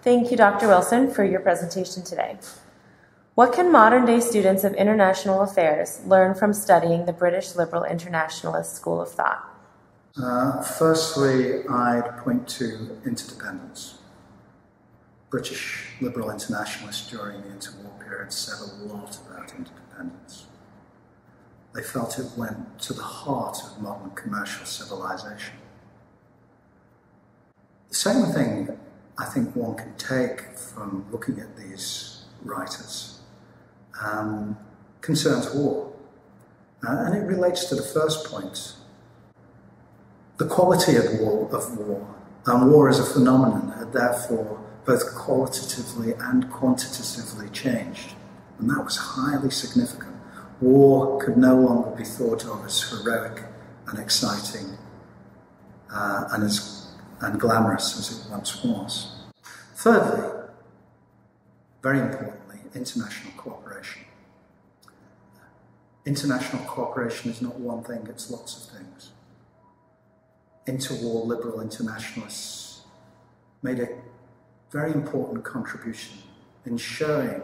Thank you, Dr. Wilson, for your presentation today. What can modern-day students of international affairs learn from studying the British Liberal Internationalist School of Thought? Firstly, I'd point to interdependence. British liberal internationalists during the interwar period said a lot about interdependence. They felt it went to the heart of modern commercial civilization. The second thing I think one can take from looking at these writers concerns war. And it relates to the first point. The quality of war, and war as a phenomenon, had therefore both qualitatively and quantitatively changed. And that was highly significant. War could no longer be thought of as heroic and exciting and glamorous as it once was. Thirdly, very importantly, international cooperation. International cooperation is not one thing, it's lots of things. Interwar liberal internationalists made a very important contribution in showing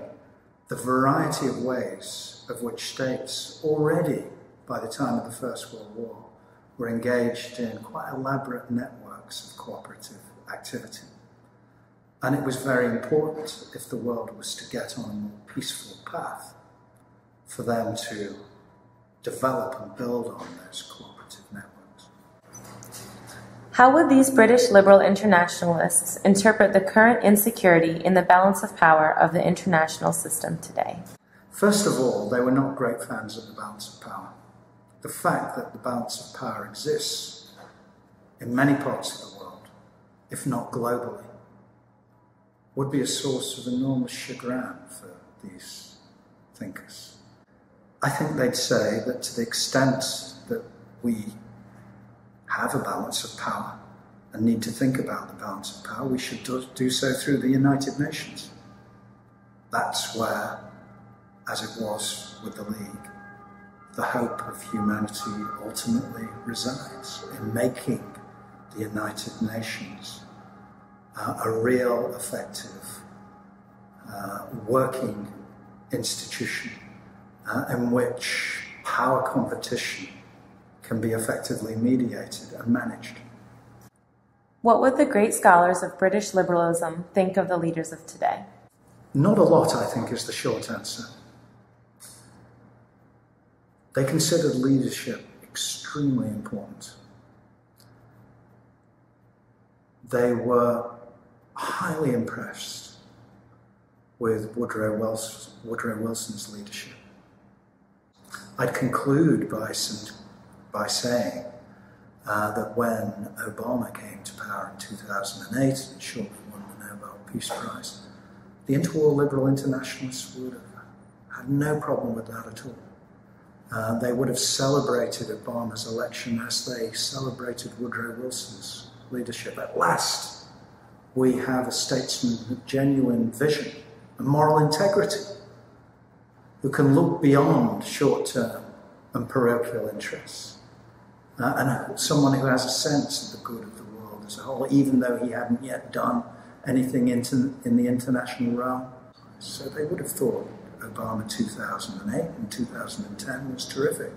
the variety of ways of which states already, by the time of the First World War, were engaged in quite elaborate networks of cooperative activity. And it was very important, if the world was to get on a more peaceful path, for them to develop and build on those cooperative networks. How would these British liberal internationalists interpret the current insecurity in the balance of power of the international system today? First of all, they were not great fans of the balance of power. The fact that the balance of power exists in many parts of the world, if not globally, would be a source of enormous chagrin for these thinkers. I think they'd say that to the extent that we have a balance of power and need to think about the balance of power, we should do so through the United Nations. That's where, as it was with the League, the hope of humanity ultimately resides, in making the United Nations a real, effective, working institution in which power competition can be effectively mediated and managed. What would the great scholars of British liberalism think of the leaders of today? Not a lot, I think, is the short answer. They considered leadership extremely important. They were highly impressed with Woodrow Wilson's leadership. I'd conclude by saying that when Obama came to power in 2008 and shortly won the Nobel Peace Prize, the interwar liberal internationalists would have had no problem with that at all. They would have celebrated Obama's election as they celebrated Woodrow Wilson's leadership. At last, we have a statesman with genuine vision and moral integrity, who can look beyond short-term and parochial interests, and someone who has a sense of the good of the world as a whole, even though he hadn't yet done anything in the international realm. So they would have thought Obama 2008 and 2010 was terrific.